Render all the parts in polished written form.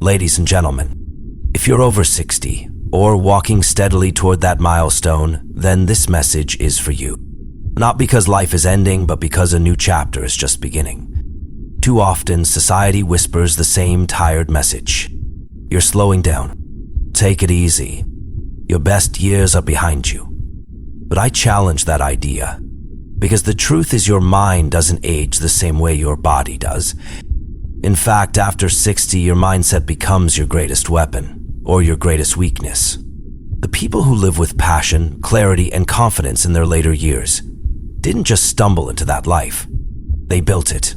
Ladies and gentlemen, if you're over 60 or walking steadily toward that milestone, then this message is for you. Not because life is ending, but because a new chapter is just beginning. Too often, society whispers the same tired message. You're slowing down. Take it easy. Your best years are behind you. But I challenge that idea, because the truth is your mind doesn't age the same way your body does. In fact, after 60, your mindset becomes your greatest weapon, or your greatest weakness. The people who live with passion, clarity, and confidence in their later years didn't just stumble into that life. They built it.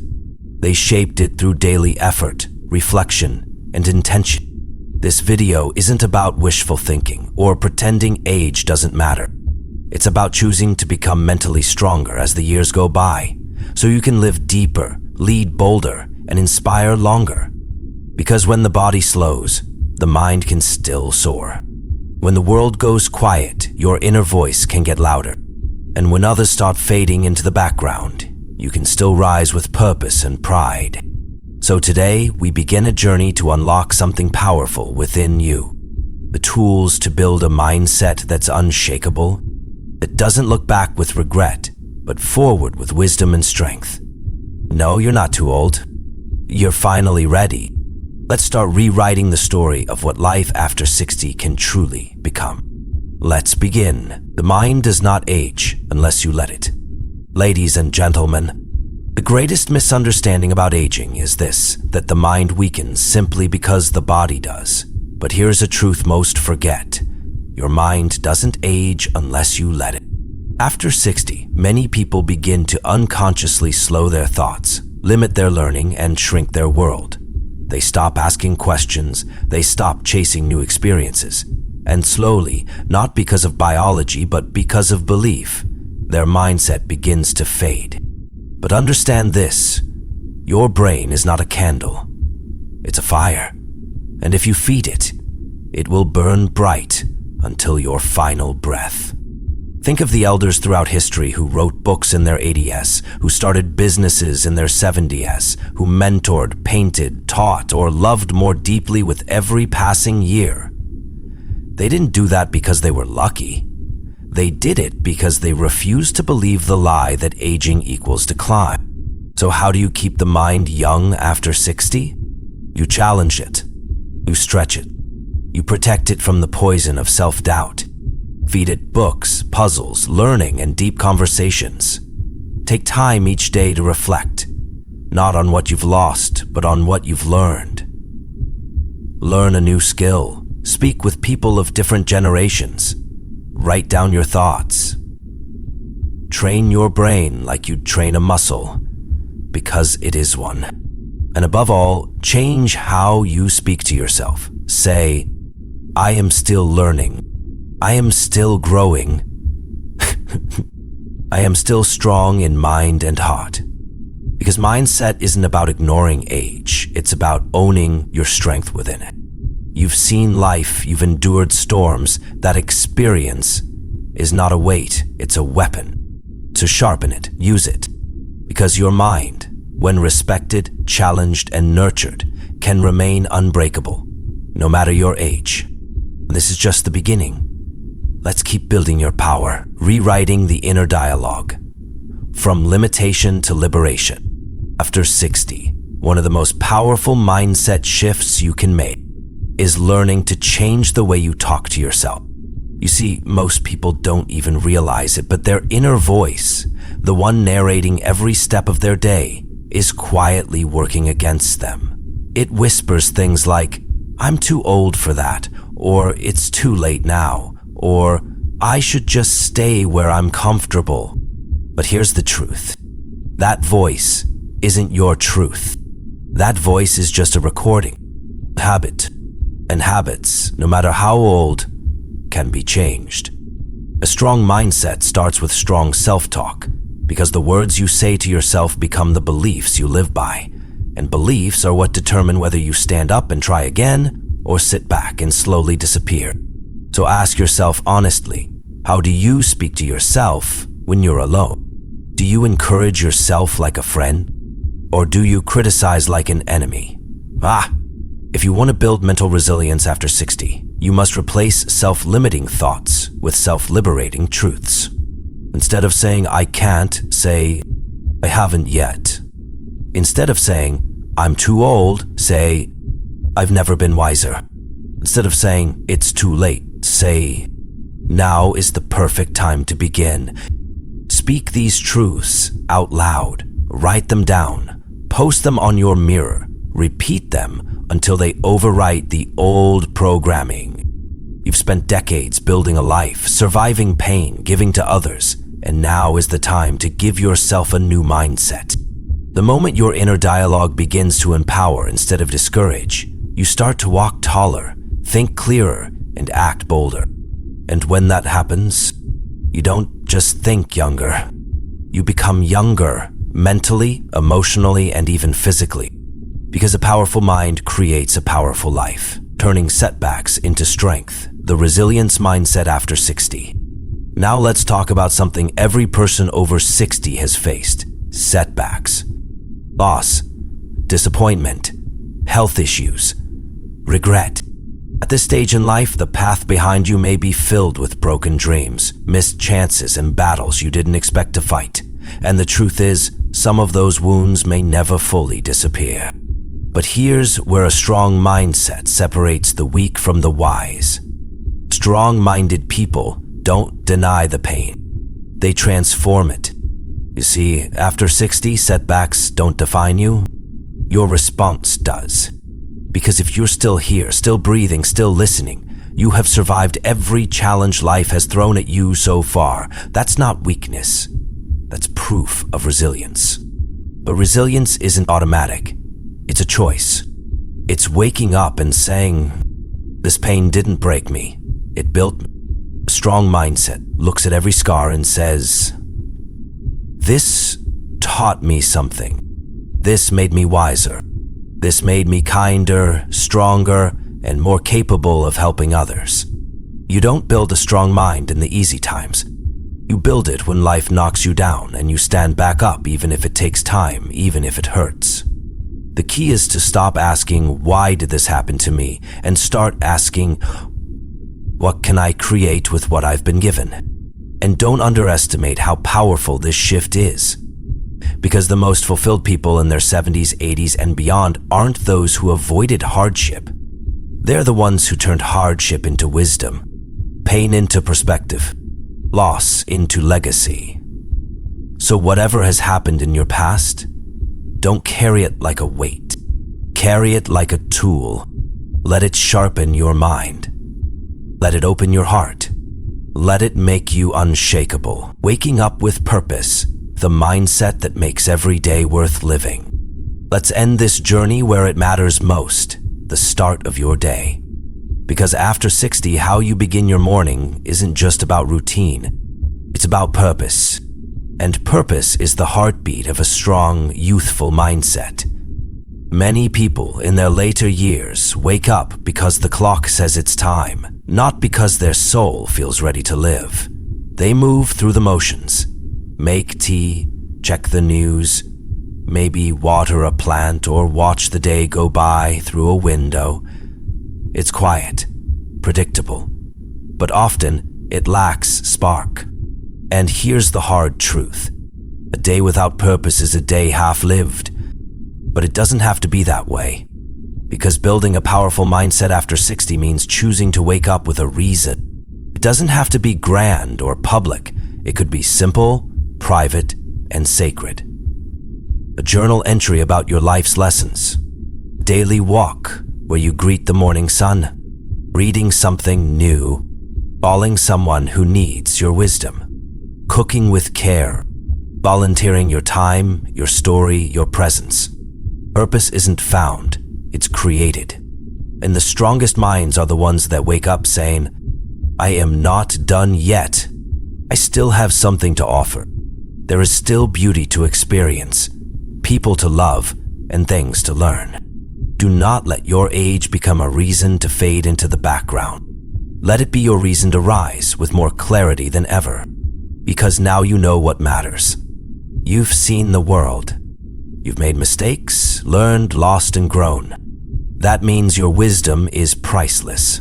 They shaped it through daily effort, reflection, and intention. This video isn't about wishful thinking or pretending age doesn't matter. It's about choosing to become mentally stronger as the years go by, so you can live deeper, lead bolder, and inspire longer. Because when the body slows, the mind can still soar. When the world goes quiet, your inner voice can get louder. And when others start fading into the background, you can still rise with purpose and pride. So today, we begin a journey to unlock something powerful within you. The tools to build a mindset that's unshakable, that doesn't look back with regret, but forward with wisdom and strength. No, you're not too old. You're finally ready. Let's start rewriting the story of what life after 60 can truly become. Let's begin. The mind does not age unless you let it. Ladies and gentlemen, the greatest misunderstanding about aging is this, that the mind weakens simply because the body does. But here's a truth most forget. Your mind doesn't age unless you let it. After 60, many people begin to unconsciously slow their thoughts, limit their learning, and shrink their world. They stop asking questions, they stop chasing new experiences. And slowly, not because of biology, but because of belief, their mindset begins to fade. But understand this, your brain is not a candle. It's a fire. And if you feed it, it will burn bright until your final breath. Think of the elders throughout history who wrote books in their 80s, who started businesses in their 70s, who mentored, painted, taught, or loved more deeply with every passing year. They didn't do that because they were lucky. They did it because they refused to believe the lie that aging equals decline. So how do you keep the mind young after 60? You challenge it. You stretch it. You protect it from the poison of self-doubt. Feed it books, puzzles, learning, and deep conversations. Take time each day to reflect, not on what you've lost, but on what you've learned. Learn a new skill. Speak with people of different generations. Write down your thoughts. Train your brain like you'd train a muscle, because it is one. And above all, change how you speak to yourself. Say, I am still learning. I am still growing. I am still strong in mind and heart. Because mindset isn't about ignoring age, it's about owning your strength within it. You've seen life, you've endured storms. That experience is not a weight, it's a weapon. So sharpen it, use it. Because your mind, when respected, challenged, and nurtured, can remain unbreakable, no matter your age. This is just the beginning. Let's keep building your power, rewriting the inner dialogue. From limitation to liberation. After 60, one of the most powerful mindset shifts you can make is learning to change the way you talk to yourself. You see, most people don't even realize it, but their inner voice, the one narrating every step of their day, is quietly working against them. It whispers things like, I'm too old for that, or it's too late now, or I should just stay where I'm comfortable. But here's the truth. That voice isn't your truth. That voice is just a recording, habit. And habits, no matter how old, can be changed. A strong mindset starts with strong self-talk, because the words you say to yourself become the beliefs you live by. And beliefs are what determine whether you stand up and try again, or sit back and slowly disappear. So ask yourself honestly, how do you speak to yourself when you're alone? Do you encourage yourself like a friend? Or do you criticize like an enemy? If you want to build mental resilience after 60, you must replace self-limiting thoughts with self-liberating truths. Instead of saying, I can't, say, I haven't yet. Instead of saying, I'm too old, say, I've never been wiser. Instead of saying, it's too late, say, now is the perfect time to begin. Speak these truths out loud, write them down, post them on your mirror, repeat them until they overwrite the old programming. You've spent decades building a life, surviving pain, giving to others, and now is the time to give yourself a new mindset. The moment your inner dialogue begins to empower instead of discourage, you start to walk taller, think clearer, and act bolder. And when that happens, you don't just think younger. You become younger, mentally, emotionally, and even physically. Because a powerful mind creates a powerful life, turning setbacks into strength, the resilience mindset after 60. Now let's talk about something every person over 60 has faced: setbacks. Loss, disappointment, health issues, regret. At this stage in life, the path behind you may be filled with broken dreams, missed chances, and battles you didn't expect to fight. And the truth is, some of those wounds may never fully disappear. But here's where a strong mindset separates the weak from the wise. Strong-minded people don't deny the pain. They transform it. You see, after 60, setbacks don't define you. Your response does. Because if you're still here, still breathing, still listening, you have survived every challenge life has thrown at you so far. That's not weakness. That's proof of resilience. But resilience isn't automatic. It's a choice. It's waking up and saying, this pain didn't break me. It built me. A strong mindset looks at every scar and says, this taught me something. This made me wiser. This made me kinder, stronger, and more capable of helping others. You don't build a strong mind in the easy times. You build it when life knocks you down and you stand back up even if it takes time, even if it hurts. The key is to stop asking, why did this happen to me? And start asking, what can I create with what I've been given? And don't underestimate how powerful this shift is. Because the most fulfilled people in their 70s, 80s, and beyond aren't those who avoided hardship. They're the ones who turned hardship into wisdom, pain into perspective, loss into legacy. So whatever has happened in your past, don't carry it like a weight. Carry it like a tool. Let it sharpen your mind. Let it open your heart. Let it make you unshakable. Waking up with purpose, the mindset that makes every day worth living. Let's end this journey where it matters most, the start of your day. Because after 60, how you begin your morning isn't just about routine. It's about purpose. And purpose is the heartbeat of a strong, youthful mindset. Many people in their later years wake up because the clock says it's time, not because their soul feels ready to live. They move through the motions, make tea, check the news, maybe water a plant or watch the day go by through a window. It's quiet, predictable, but often it lacks spark. And here's the hard truth. A day without purpose is a day half-lived. But it doesn't have to be that way. Because building a powerful mindset after 60 means choosing to wake up with a reason. It doesn't have to be grand or public. It could be simple, private, and sacred. A journal entry about your life's lessons. Daily walk where you greet the morning sun. Reading something new. Calling someone who needs your wisdom. Cooking with care. Volunteering your time, your story, your presence. Purpose isn't found, it's created. And the strongest minds are the ones that wake up saying, I am not done yet. I still have something to offer. There is still beauty to experience, people to love, and things to learn. Do not let your age become a reason to fade into the background. Let it be your reason to rise with more clarity than ever. Because now you know what matters. You've seen the world. You've made mistakes, learned, lost, and grown. That means your wisdom is priceless,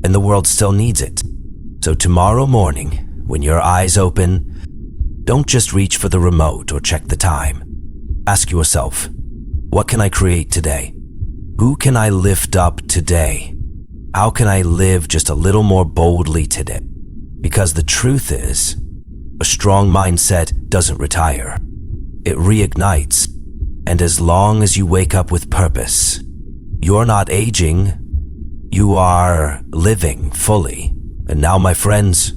and the world still needs it. So tomorrow morning, when your eyes open, don't just reach for the remote or check the time. Ask yourself, what can I create today? Who can I lift up today? How can I live just a little more boldly today? Because the truth is, a strong mindset doesn't retire. It reignites. And as long as you wake up with purpose, you're not aging, you are living fully. And now, my friends,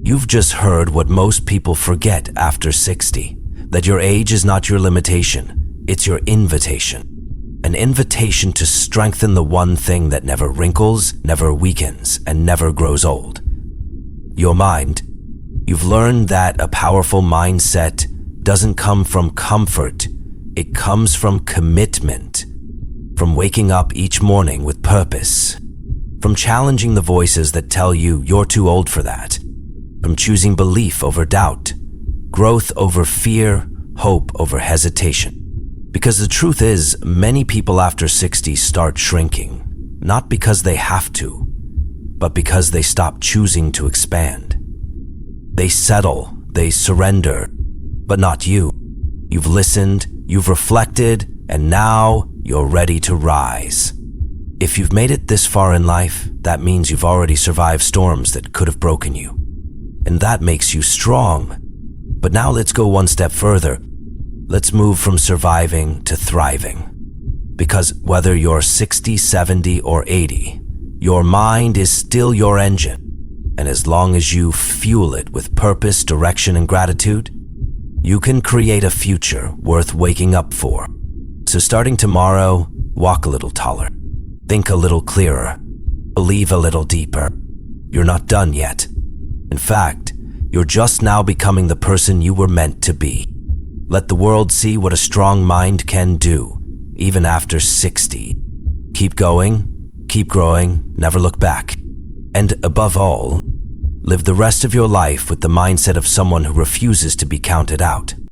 you've just heard what most people forget after 60, that your age is not your limitation, it's your invitation. An invitation to strengthen the one thing that never wrinkles, never weakens, and never grows old. Your mind. You've learned that a powerful mindset doesn't come from comfort, it comes from commitment, from waking up each morning with purpose, from challenging the voices that tell you you're too old for that, from choosing belief over doubt, growth over fear, hope over hesitation. Because the truth is, many people after 60 start shrinking, not because they have to, but because they stop choosing to expand. They settle, they surrender, but not you. You've listened, you've reflected, and now you're ready to rise. If you've made it this far in life, that means you've already survived storms that could have broken you. And that makes you strong. But now let's go one step further. Let's move from surviving to thriving. Because whether you're 60, 70, or 80, your mind is still your engine. And as long as you fuel it with purpose, direction, and gratitude, you can create a future worth waking up for. So starting tomorrow, walk a little taller, think a little clearer, believe a little deeper. You're not done yet. In fact, you're just now becoming the person you were meant to be. Let the world see what a strong mind can do, even after 60. Keep going, keep growing, never look back. And above all, live the rest of your life with the mindset of someone who refuses to be counted out.